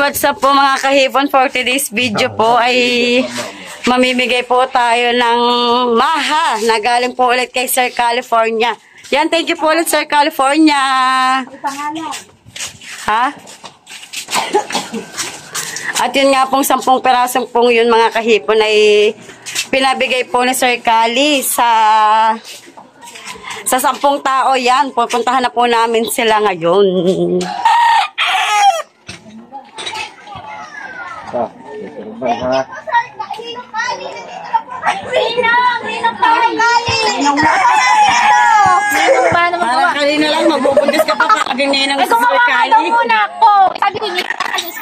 what's up po mga kahipon, for today's video po ay mamimigay po tayo ng maha na galing po ulit kay Sir California. Yan, thank you po ulit Sir California. Ha? At yun nga pong 10 perasong pong yun mga kahipon ay pinabigay po ni Sir Cali sa 10 tao yan. Pupuntahan na po namin sila ngayon. Parang kanina lang magbubuntis ka pa kagingin ng Sir Cali. Muna ako. Sabi ko niya,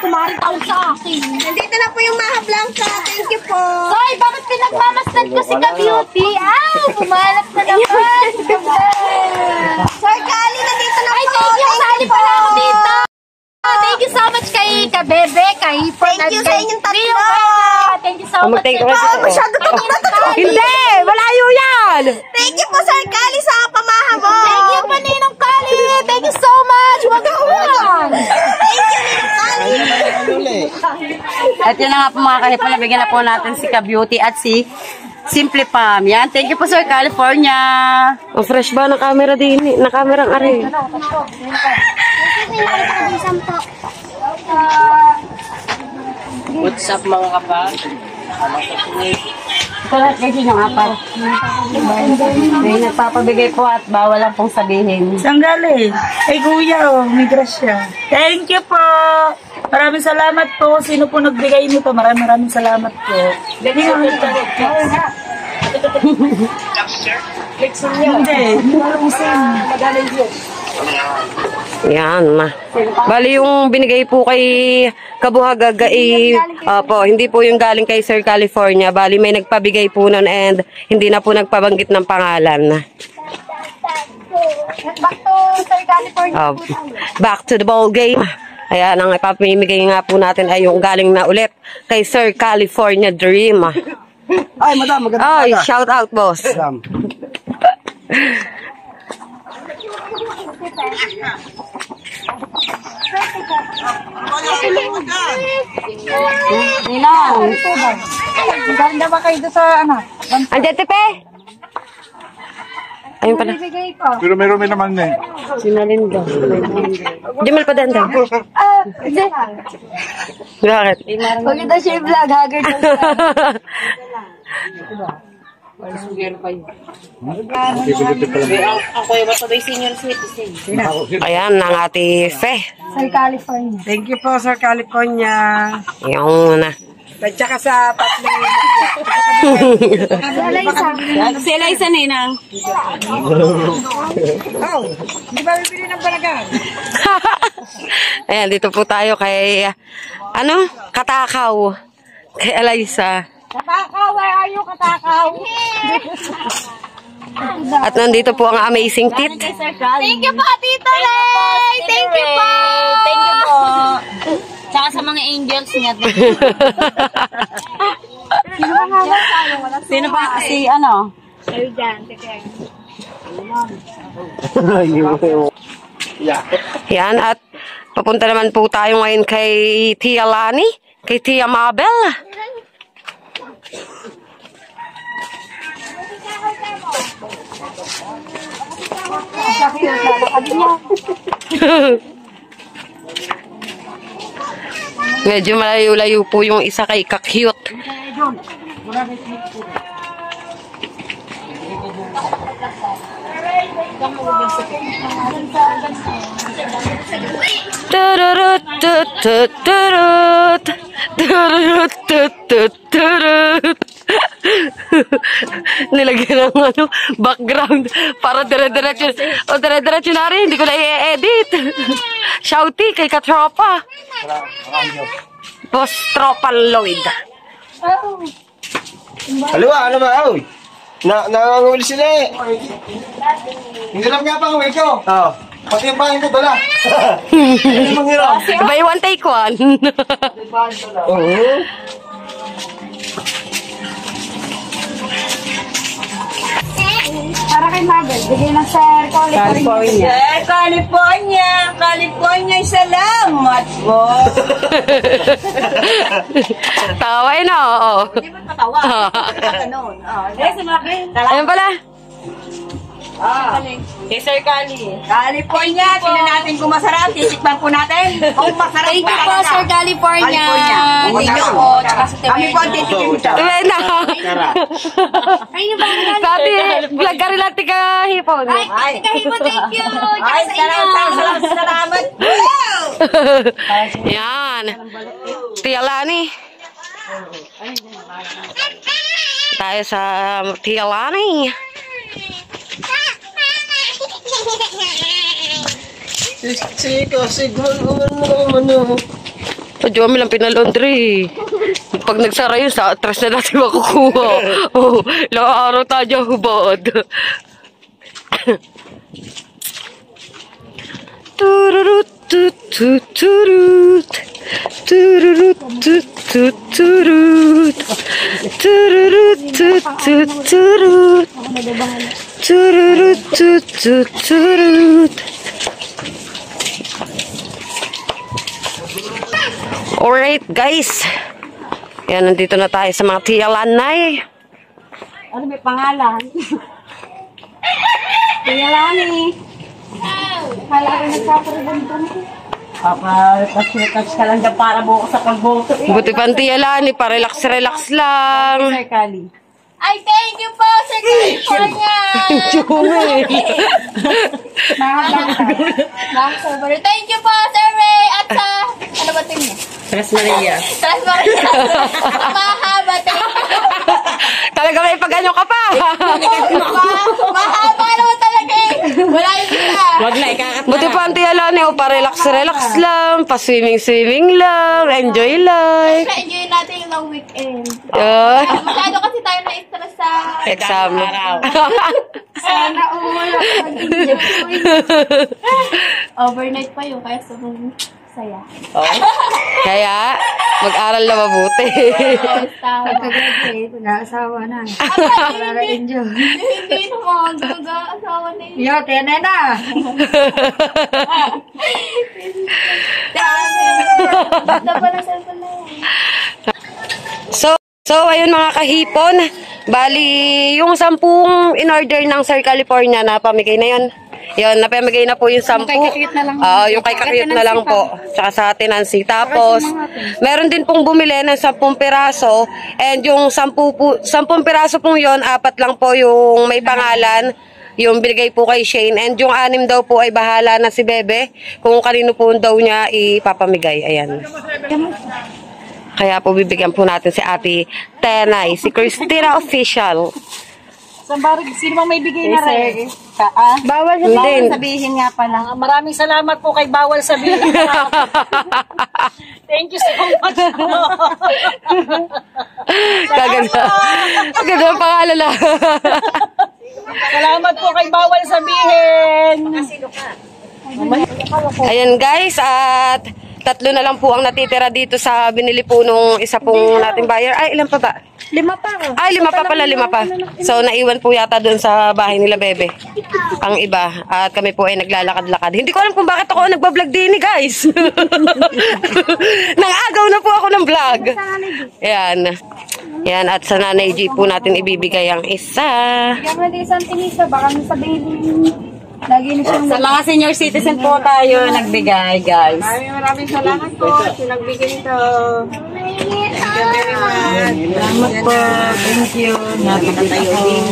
kumarin tawag sa akin. Nandito na po yung Maha Blanca. Thank you po. Soy, bakit pinagmamasdan ko si Ka-Beauty? Pumalap na naman. Sir Cali, nandito na po. Ay, thank you. Sali pala ako dito. Thank you so much kay Kabebe, kay Ford. Thank you sa inyong tatlo. Thank you so much. Masyado tumina to. Hindi! Malayo yan! Thank you po, Sir Cali, sa pamaha mo. Thank you, Paninong Cali. Thank you so much. Wag ka ulan. Thank you, Ninong Cali. At yun na nga po mga kahipon, nabigyan na po natin si Ka-Beauty at si Simple Pam. Yan, thank you po Sir California. Ang fresh ba ng camera din? Na kamerang ari. What's up mga kapal? Ito lahat kasi yung apat. May nagpapabigay po at bawal lang pong sabihin. Saan galing? Ay kuya, may grasya. Thank you po. Maraming salamat po. Sino po nagbigay nito? Maraming salamat po. Ganyan nga ito. Hindi. Yan. Bali yung binigay po kay Kabuhagag hindi po yung galing kay Sir California. Bali may nagpabigay po nun and hindi na po nagpabanggit ng pangalan. Back to Sir California. Back to the ball game. Ayan, ang ipapamimigay nga po natin ay yung galing na ulit kay Sir California Dream. Ay, madam, maganda. Ay, shout out, boss. Madam. Ninang. Ganda ba kayo sa ano? Andiyan, Tepe. Ayun pala. Pero meron naman eh. Si Malinda. Jamal pa danda. Bakit? Huwag ito siya yung vlog, haggard na siya. Ako yung masabay senior citizen. Ayan, ang ate Fe. Sir California. Thank you po, Sir California. Yung na. At saka sa tatlo. Si Eliza, Ninang. Oh, hindi ba bibili ng balagan? Ayan, dito po tayo kay, Katakaw. Kay Eliza. Katakaw, where are you, Katakaw? At nandito po ang amazing tit. Thank you po, Tito Lay! Thank you po! Thank you po. Tsaka sa mga angels niya. Sino ba? Si ano? Sir Jan, take Yan, at papunta naman po tayo ngayon kay Tia Lani, kay Tia Mabel. Medyo malayo-layo po yung isa kay Ka-Cute. Tururut, turut, turut. Turut, turut, turut. Nilagyan ng background para dire-diretso. O dire-diretso na rin, hindi ko na i-edit. Shouty kay Katropa. Boss Tropa Lloyd. Haliwa, ano ba? Oy. Nangangawil sila eh. Hindi lang nga pang away ko. Oo. Pati yung bahin ko dala. Hindi manghirap. Buy one, take one. Oo. Para kay Mabel, bigay ng Sir California. California, salamat po. Tawa yun, oo. Hindi mo matawa. Ganun. Ayun pala. Kay Sir Cali. California, tingnan natin kung masarap. Titikman po natin. Kung masarap Thank you po, Sir California. Thank you po. Tsaka sa Kami po ang titikim ito. Tumena. Ayun ba? Sabi, vlog ka rin natin kahipon. Ay, kahit po, thank you. Ay, Tsaka sa inyo. salamat. Yan. Tia Lani. Tayo sa Tia Lani. Diyo kami lang pinalondry. Pag nagsara yun, sa atras na natin makukuha. Oh, ilang araw tayo hubad. Tururut, tutut, turut. Tururut, tutut, turut. Tururut, tutut, turut. Tururut, tutut, turut. Alright guys, yan, nandito na tayo sa mga Tia Lanay. Ano may pangalan? Tia Lani. Kala ko nagpaparabuntan ko. Touch ka lang dyan para bukas sa pagboto. Buti pa ang Tia Lani, pa-relax-relax lang. Sir Cali. Ay, thank you po, Sir California. Thank you po, Sir Ray. At sa, ano ba ito niya? Tres Maria. Trans Maria. Mahaba, thank you. Talaga may pag-ano ka pa. Mahaba naman talaga eh. Wala yung isa. Wag na, ikakat na. Buti pa ang Tia Lani, pa-relax-relax lang, pa-swimming-swimming lang, enjoy life. Enjoy natin yung long weekend. Masyado kasi tayo na-stress sa exam. sana umuwi. Overnight pa yun, kaya sobrang saya. Kaya, mag-aral na mabuti. Pagka-graduate, Nag-asawa na. enjoy. Hindi naman, asawa na yun. Yo, tena na. Basta pa na cellphone na yun. So, ayun mga kahipon. Bali, yung 10 in-order ng Sir California na pamigay na yun. Yun, napamigay na po yung 10. Yung kay kakiyot na lang po. Tsaka sa Tenancy. Tapos, meron din pong bumili ng 10 piraso. And yung 10 piraso pong yun, 4 lang po yung may pangalan. Yung binigay po kay Shane. And yung 6 daw po ay bahala na si Bebe. Kung kanino po daw niya ipapamigay. Ayan. Kaya po bibigyan po natin si Ate Tenay, si Christina Official. Sino bang may bigay na rin? Bawal Sabihin nga pala. Maraming salamat po kay Bawal Sabihin. Thank you so much. Kaganda. Kaganda ang pangalan na. Salamat po kay Bawal Sabihin. Ayan guys, at 3 na lang po ang natitira dito sa binili po nung isa pong nating buyer. Ay, ilan pa ba? 5 pa. Ay, 5 pa pala, 5 pa. So, naiwan po yata doon sa bahay nila Bebe. Ang iba. At kami po ay naglalakad-lakad. Hindi ko alam kung bakit ako nagbablog din guys. Nang-agaw na po ako ng vlog. Ayan. Yan, at sa Nanay G po natin ibibigay ang isa. Kaya isang tinisa, baka sabihin lagi na siyang Sa mga senior citizen po tayo nagbigay, guys. maraming salamat po. Sinagbigay nito. Salamat po. Thank you. Napakatayo din.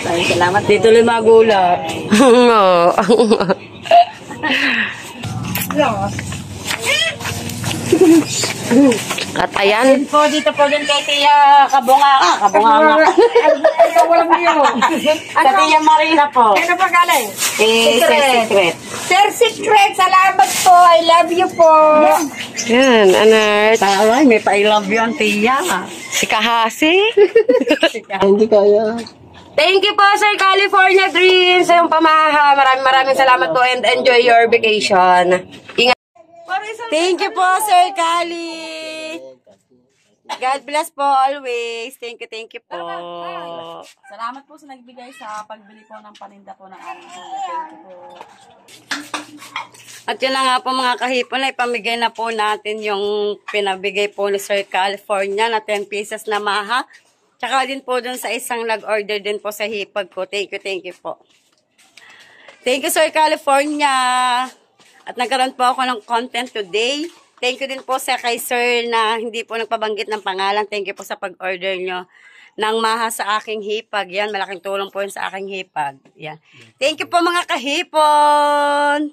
Salamat dito Limagula. At ayan. Dito po din kay Tia Kabunga. Kabunga. Walang niyo. Sa Tia Marina po. Ano pa galing? Sir Secret. Sir Secret, salamat po. I love you po. Yan, Anart. Ay, may pa I love you ang Tia. Si Kahasi. Hindi kaya. Thank you po, Sir California Dreams. Sa iyong pamaha. Maraming salamat po and enjoy your vacation. Ingat. Thank you po, Sir Cali. God bless po always. Thank you po. Salamat po sa nagbigay sa pagbili po ng paninda po ng aming suya. Thank you po. At yun na nga po mga kahipon, ay pamigay na po natin yung pinabigay po ni Sir California na 10 pieces na maha. Tsaka din po dun sa isang nag-order din po sa hipag ko. Thank you po. Thank you Sir California. At nagkaroon po ako ng content today. Thank you din po sa kay Sir na hindi po nagpabanggit ng pangalan. Thank you po sa pag-order nyo ng maha sa aking hipag. Yan, malaking tulong po yun sa aking hipag. Yan. Thank you po mga kahipon.